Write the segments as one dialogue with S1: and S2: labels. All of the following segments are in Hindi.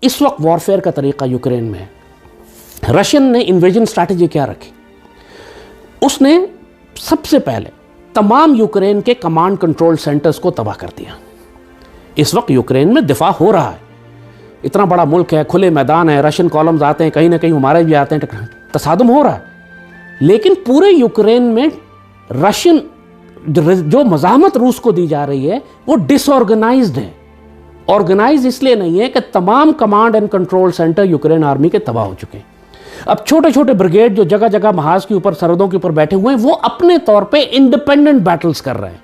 S1: इस वक्त वॉरफेयर का तरीका यूक्रेन में है। रशियन ने इन्वेजन स्ट्रैटेजी क्या रखी? उसने सबसे पहले तमाम यूक्रेन के कमांड कंट्रोल सेंटर्स को तबाह कर दिया। इस वक्त यूक्रेन में दिफा हो रहा है, इतना बड़ा मुल्क है, खुले मैदान है, रशियन कॉलम्स आते हैं, कहीं ना कहीं हमारे भी आते हैं, तसादुम हो रहा है। लेकिन पूरे यूक्रेन में रशियन जो मज़ाहमत रूस को दी जा रही है वो डिसऑर्गेनाइज्ड है। ऑर्गेनाइज इसलिए नहीं है कि तमाम command and control centre Ukraine army के तबाह हो चुके हैं। अब छोटे छोटे ब्रिगेड जो जगह जगह महाज के ऊपर, सरहदों के ऊपर बैठे हुए हैं, वो अपने तौर पे इंडिपेंडेंट बैटल्स कर रहे हैं,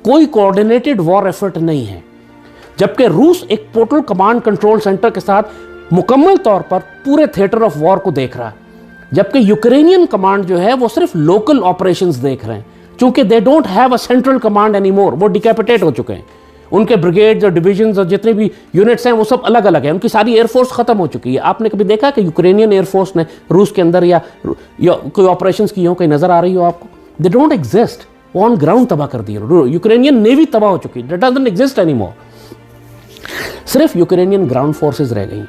S1: कोई कोऑर्डिनेटेड वॉर एफर्ट नहीं है। जबकि रूस एक टोटल कमांड कंट्रोल सेंटर के साथ मुकम्मल तौर पर पूरे थिएटर ऑफ वॉर को देख रहा है, जबकि यूक्रेनियन कमांड जो है वो सिर्फ लोकल ऑपरेशंस देख रहे हैं, क्योंकि they don't have a central command anymore. वो डिकैपिटेट हो चुके हैं, उनके ब्रिगेड्स और डिविजन्स और जितने भी यूनिट्स हैं वो सब अलग अलग हैं, उनकी सारी एयरफोर्स खत्म हो चुकी है। आपने कभी देखा कि यूक्रेनियन एयरफोर्स ने रूस के अंदर या कोई ऑपरेशंस की हो, कहीं नजर आ रही हो आपको? They don't exist. वो ऑन ग्राउंड तबाह कर दिए। यूक्रेनियन नेवी तबाह हो चुकी है, दैट डजंट एग्जिस्ट एनीमोर। सिर्फ यूक्रेनियन ग्राउंड फोर्सेस रह गई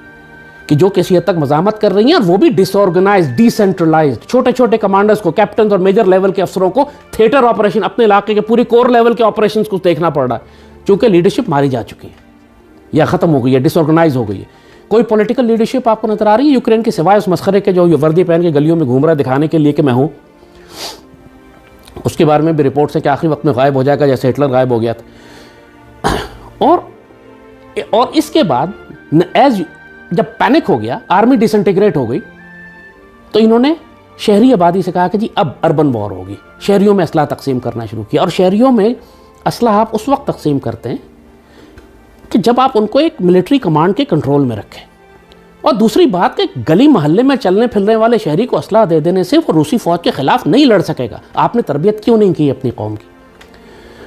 S1: कि जो किसी हद तक मज़ाहमत कर रही हैं, और वो भी डिसऑर्गेनाइज्ड, डिसेंट्रलाइज्ड। छोटे छोटे कमांडर्स को, कैप्टन और मेजर लेवल के अफसरों को थिएटर ऑपरेशन, अपने इलाके के पूरे कोर लेवल के ऑपरेशन को देखना पड़ रहा है, क्योंकि लीडरशिप मारी जा चुकी है या खत्म हो गई है, डिसऑर्गेनाइज हो गई है। कोई पॉलिटिकल लीडरशिप आपको नजर आ रही है यूक्रेन के सिवाय उस मस्खरे के जो वर्दी पहन के गलियों में घूम रहा है दिखाने के लिए कि मैं हूं? उसके बारे में भी रिपोर्ट्स हैं कि आखिरी वक्त में गायब हो जाएगा, जैसे हिटलर गायब हो गया था। और इसके बाद जब पैनिक हो गया, आर्मी डिसइंटीग्रेट हो गई, तो इन्होंने शहरी आबादी से कहा कि जी अब अर्बन वॉर होगी। शहरियों में असला तकसीम करना शुरू किया। और शहरियों में असला आप उस वक्त तकसीम करते हैं कि जब आप उनको एक मिलिट्री कमांड के कंट्रोल में रखें। और दूसरी बात कि गली मोहल्ले में चलने फिरने वाले शहरी को असला दे देने से वो रूसी फौज के खिलाफ नहीं लड़ सकेगा। आपने तरबियत क्यों नहीं की अपनी कौम की?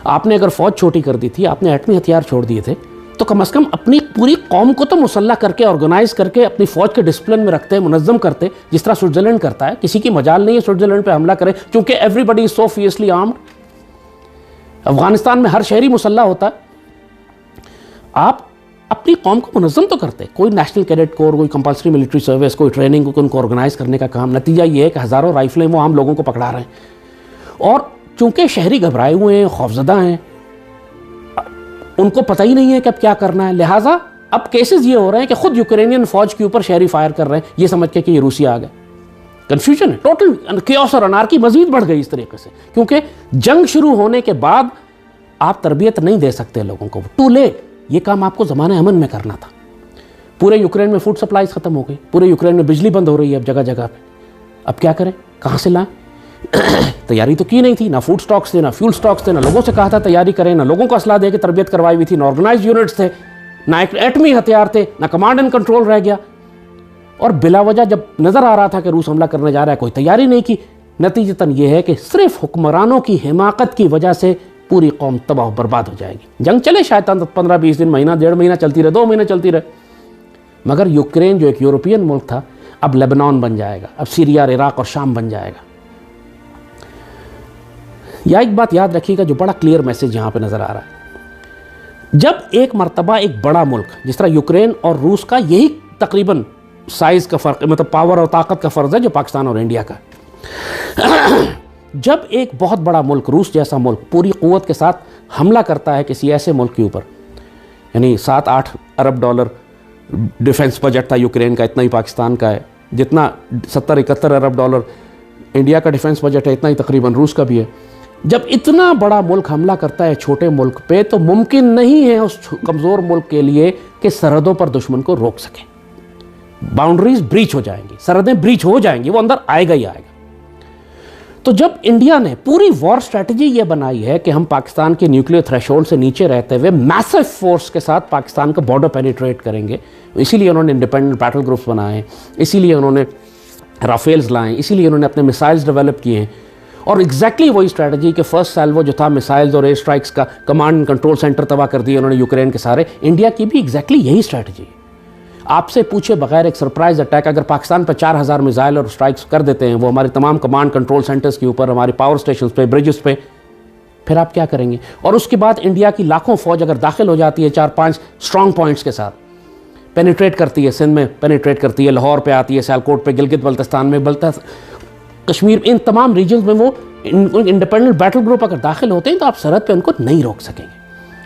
S1: आपने अगर फौज छोटी कर दी थी, आपने एटमी हथियार छोड़ दिए थे, तो कम से कम अपनी पूरी कौम को तो मुसल्ला करके, ऑर्गेनाइज करके अपनी फौज के डिसिप्लिन में रखते, मुनज़्ज़म करते, जिस तरह स्विट्जरलैंड करता है। किसी की मजाल नहीं है स्विट्जरलैंड पे हमला करे, क्योंकि everybody is so fiercely armed. Afghanistan में हर शहरी मुसल्ला होता है। आप अपनी कौम को मुनज़्ज़म तो करते, कोई नेशनल कैडेट कोर, कोई कंपल्सरी मिलिट्री सर्विस, कोई ट्रेनिंग, उनको ऑर्गेनाइज करने का काम। नतीजा ये है कि हज़ारों राइफलें वो आम लोगों को पकड़ा रहे हैं। और चूंकि शहरी घबराए हुए हैं, खौफजदा हैं, उनको पता ही नहीं है कि अब क्या करना है, लिहाजा अब केसेस ये हो रहे हैं कि खुद यूक्रेनियन फौज के ऊपर शहरी फायर कर रहे हैं, ये समझ के कि ये रूसी आ गए। कंफ्यूजन है, टोटल केओस और अनार्की मजीद बढ़ गई इस तरीके से, क्योंकि जंग शुरू होने के बाद आप तरबियत नहीं दे सकते लोगों को। Too late. ये काम आपको ज़माने अमन में करना था। पूरे यूक्रेन में फूड सप्लाईज खत्म हो गई, पूरे यूक्रेन में बिजली बंद हो रही है अब जगह जगह पे। अब क्या करें, कहाँ से लाएं? तैयारी तो की नहीं थी, ना फूड स्टॉक्स थे, ना फ्यूल स्टॉक्स थे, ना लोगों से कहा था तैयारी करें, ना लोगों को असला दे के तरबियत करवाई हुई थी, ना ऑर्गेनाइज यूनिट्स थे, ना एटमी हथियार थे, ना कमांड एंड कंट्रोल रह गया। और बिलावजह जब नजर आ रहा था कि रूस हमला करने जा रहा है, कोई तैयारी नहीं की। नतीजतन यह है कि सिर्फ हुक्मरानों की हिमाकत की वजह से पूरी कौम तबाह बर्बाद हो जाएगी। जंग चले शायद 15-20 दिन, महीना, 1.5 महीना चलती रहे, 2 महीने चलती रहे, मगर यूक्रेन जो एक यूरोपियन मुल्क था अब लेबनान बन जाएगा, अब सीरिया, इराक और शाम बन जाएगा। या एक बात याद रखिएगा जो बड़ा क्लियर मैसेज यहाँ पे नजर आ रहा है। जब एक मर्तबा एक बड़ा मुल्क जिस तरह यूक्रेन और रूस का, यही तकरीबन साइज का फर्क, मतलब पावर और ताकत का फर्क है जो पाकिस्तान और इंडिया का। जब एक बहुत बड़ा मुल्क, रूस जैसा मुल्क, पूरी क़ुव्वत के साथ हमला करता है किसी ऐसे मुल्क के ऊपर, यानी 7-8 अरब डॉलर डिफेंस बजट था यूक्रेन का, इतना ही पाकिस्तान का है। जितना 70-71 अरब डॉलर इंडिया का डिफेंस बजट है, इतना ही तकरीबन रूस का भी है। जब इतना बड़ा मुल्क हमला करता है छोटे मुल्क पे, तो मुमकिन नहीं है उस कमज़ोर मुल्क के लिए कि सरहदों पर दुश्मन को रोक सके। बाउंड्रीज ब्रीच हो जाएंगी, सरहदें ब्रीच हो जाएंगी, वो अंदर आएगा ही आएगा। तो जब इंडिया ने पूरी वॉर स्ट्रैटेजी ये बनाई है कि हम पाकिस्तान के न्यूक्लियर थ्रेशोल्ड से नीचे रहते हुए मैसिव फोर्स के साथ पाकिस्तान का बॉर्डर पेनिट्रेट करेंगे, इसीलिए उन्होंने इंडिपेंडेंट बैटल ग्रुप्स बनाए, इसीलिए उन्होंने राफेल्स लाए, इसीलिए उन्होंने अपने मिसाइल्स डेवलप किए हैं। और एग्जैक्टली वही स्ट्रैटेजी के फर्स्ट सैल्वो जो था मिसाइल्स और एयर स्ट्राइक्स का, कमांड एंड कंट्रोल सेंटर तबाह कर दिए उन्होंने यूक्रेन के सारे। इंडिया की भी एग्जैक्टली यही स्ट्रैटेजी है। आपसे पूछे बगैर एक सरप्राइज अटैक अगर पाकिस्तान पर 4000 मिसाइल और स्ट्राइक्स कर देते हैं, वो हमारे तमाम कमांड कंट्रोल सेंटर्स के ऊपर, हमारे पावर स्टेशन पे, ब्रिजेस पे, फिर आप क्या करेंगे? और उसके बाद इंडिया की लाखों फौज अगर दाखिल हो जाती है 4-5 स्ट्रॉन्ग पॉइंट्स के साथ, पेनिट्रेट करती है, सिंध में पेनिट्रेट करती है, लाहौर पे आती है, सियालकोट पे, गिलगित बल्तिस्तान में, कश्मीर, इन तमाम रीजन्स में वो इंडिपेंडेंट बैटल ग्रुप अगर दाखिल होते हैं तो आप सरहद पे उनको नहीं रोक सकेंगे।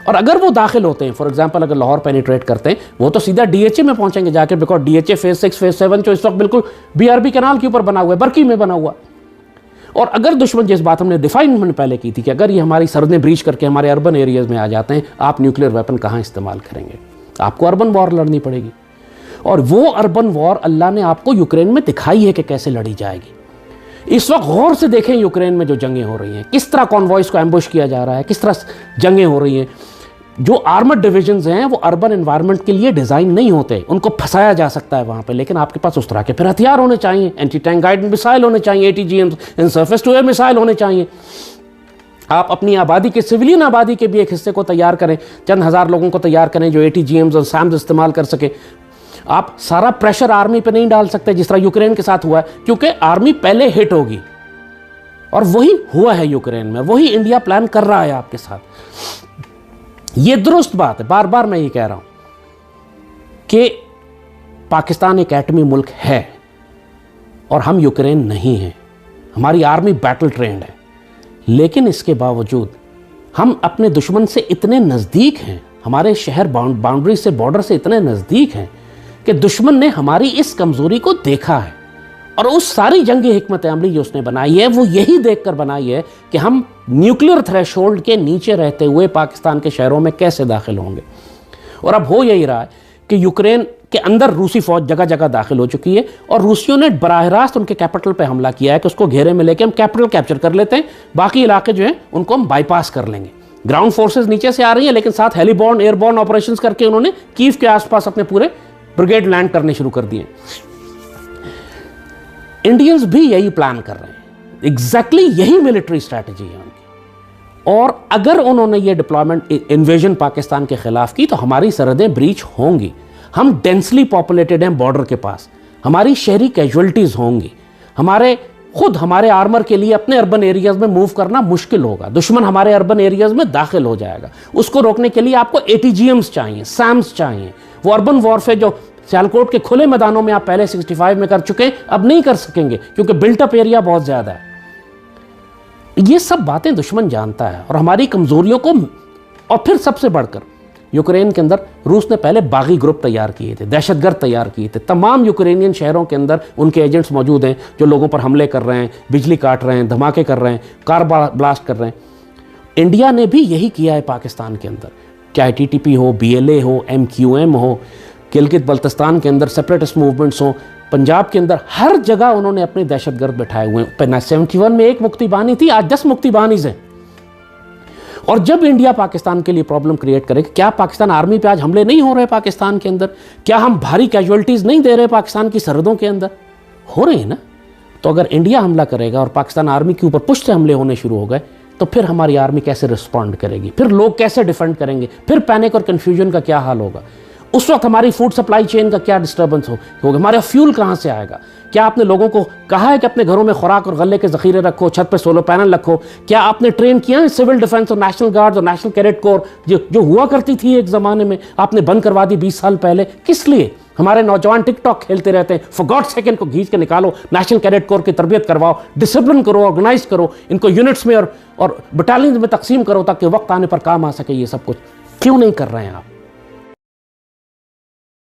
S1: और अगर वो दाखिल होते हैं, फॉर एग्जांपल अगर लाहौर पेनिट्रेट करते हैं, वो तो सीधा DHA में पहुंचेंगे जाकर, बिकॉज DHA फेज 6 फेज 7 जो इस वक्त बिल्कुल BRB कैनाल के ऊपर बना हुआ है, बरकी में बना हुआ। और अगर दुश्मन, जिस बात हमने डिफाइन पहले की थी कि अगर ये हमारी सरहदें ब्रीच करके हमारे अर्बन एरियाज में आ जाते हैं, आप न्यूक्लियर वेपन कहाँ इस्तेमाल करेंगे? आपको अर्बन वॉर लड़नी पड़ेगी। और वो अर्बन वॉर अल्लाह ने आपको यूक्रेन में दिखाई है कि कैसे लड़ी जाएगी। इस वक्त गौर से देखें यूक्रेन में जो जंगें हो रही हैं, किस तरह कॉन्वॉयज को एम्बुश किया जा रहा है, किस तरह जंगें हो रही हैं। जो आर्मर्ड डिविजन्स हैं वो अर्बन एनवायरनमेंट के लिए डिज़ाइन नहीं होते, उनको फंसाया जा सकता है वहाँ पे, लेकिन आपके पास उस तरह के फिर हथियार होने चाहिए, एंटी टैंक गाइडेड मिसाइल होने चाहिए, ATGM in surface to air missile होने चाहिए। आप अपनी आबादी के, सिविलियन आबादी के भी एक हिस्से को तैयार करें, चंद हज़ार लोगों को तैयार करें जो ATGMs और SAMs इस्तेमाल कर सके। आप सारा प्रेशर आर्मी पे नहीं डाल सकते जिस तरह यूक्रेन के साथ हुआ है, क्योंकि आर्मी पहले हिट होगी, और वही हुआ है यूक्रेन में, वही इंडिया प्लान कर रहा है आपके साथ। ये दुरुस्त बात है, बार बार मैं ये कह रहा हूं कि पाकिस्तान एक एटमी मुल्क है और हम यूक्रेन नहीं हैं। हमारी आर्मी बैटल ट्रेंड है, लेकिन इसके बावजूद हम अपने दुश्मन से इतने नज़दीक हैं, हमारे शहर बाउंड्री से, बॉर्डर से इतने नज़दीक हैं कि दुश्मन ने हमारी इस कमज़ोरी को देखा है, और उस सारी जंगी हिकमत अमली जो उसने बनाई है वो यही देखकर बनाई है कि हम न्यूक्लियर थ्रेशोल्ड के नीचे रहते हुए पाकिस्तान के शहरों में कैसे दाखिल होंगे। और अब हो यही रहा है कि यूक्रेन के अंदर रूसी फौज जगह जगह दाखिल हो चुकी है, और रूसियों ने बराह रास्त उनके कैपिटल पे हमला किया है कि उसको घेरे में लेके हम कैपिटल कैप्चर कर लेते हैं, बाकी इलाके जो हैं उनको हम बाईपास कर लेंगे। ग्राउंड फोर्सेज नीचे से आ रही हैं, लेकिन साथ हेलीबॉर्न एयरबॉर्न ऑपरेशंस करके उन्होंने कीव के आसपास अपने पूरे ब्रिगेड लैंड करने शुरू कर दिए। इंडियंस भी यही प्लान कर रहे हैं, एग्जैक्टली यही मिलिट्री स्ट्रैटेजी है उनकी। और अगर उन्होंने ये डिप्लॉयमेंट, इन्वेजन पाकिस्तान के खिलाफ की, तो हमारी सरहदें ब्रीच होंगी। हम डेंसली पॉपुलेटेड हैं बॉर्डर के पास, हमारी शहरी कैजुअलिटीज होंगी, हमारे आर्मर के लिए अपने अर्बन एरियाज में मूव करना मुश्किल होगा, दुश्मन हमारे अर्बन एरियाज में दाखिल हो जाएगा। उसको रोकने के लिए आपको ATGMs चाहिए, SAMs चाहिए। वो अर्बन वॉरफेयर जो सियालकोट के खुले मैदानों में आप पहले 65 में कर चुके हैं, अब नहीं कर सकेंगे क्योंकि बिल्टअप एरिया बहुत ज़्यादा है। ये सब बातें दुश्मन जानता है, और हमारी कमज़ोरियों को, और फिर सबसे बढ़कर यूक्रेन के अंदर रूस ने पहले बागी ग्रुप तैयार किए थे, दहशतगर्द तैयार किए थे। तमाम यूक्रेनियन शहरों के अंदर उनके एजेंट्स मौजूद हैं जो लोगों पर हमले कर रहे हैं, बिजली काट रहे हैं, धमाके कर रहे हैं, कार ब्लास्ट कर रहे हैं। इंडिया ने भी यही किया है पाकिस्तान के अंदर, चाहे TTP हो, BLA हो, MQM हो, गिलगित बल्तिस्तान के अंदर सेपरेटिस्ट मूवमेंट्स हो, पंजाब के अंदर, हर जगह उन्होंने अपने दहशतगर्द बैठाए हुए हैं। 71 में एक मुक्ति बानी थी, आज 10 मुक्ति बानीज़ हैं। और जब इंडिया पाकिस्तान के लिए प्रॉब्लम क्रिएट करे, क्या पाकिस्तान आर्मी पे आज हमले नहीं हो रहे पाकिस्तान के अंदर? क्या हम भारी कैजुअलिटीज़ नहीं दे रहे पाकिस्तान की सरहदों के अंदर? हो रहे हैं ना। तो अगर इंडिया हमला करेगा और पाकिस्तान आर्मी के ऊपर पुश से हमले होने शुरू हो गए, तो फिर हमारी आर्मी कैसे रिस्पॉन्ड करेगी? फिर लोग कैसे डिफेंड करेंगे? फिर पैनिक और कन्फ्यूजन का क्या हाल होगा? उस वक्त हमारी फूड सप्लाई चेन का क्या डिस्टर्बेंस होगा? हमारा फ्यूल कहाँ से आएगा? क्या आपने लोगों को कहा है कि अपने घरों में खुराक और गले के ज़ख़ीरे रखो, छत पे सोलर पैनल रखो? क्या आपने ट्रेन किया है सिविल डिफेंस और नेशनल गार्ड और नेशनल कैडेट कोर जो हुआ करती थी एक ज़माने में? आपने बंद करवा दी 20 साल पहले। किस लिए? हमारे नौजवान टिकटॉक खेलते रहते हैं। फॉर गॉड सेक इनको खींच के निकालो, नेशनल कैडेट कोर की तरबियत करवाओ, डिसिप्लिन करो, ऑर्गेनाइज करो, इनको यूनिट्स में और बटालियन में तकसीम करो ताकि वक्त आने पर काम आ सके। ये सब कुछ क्यों नहीं कर रहे हैं आप?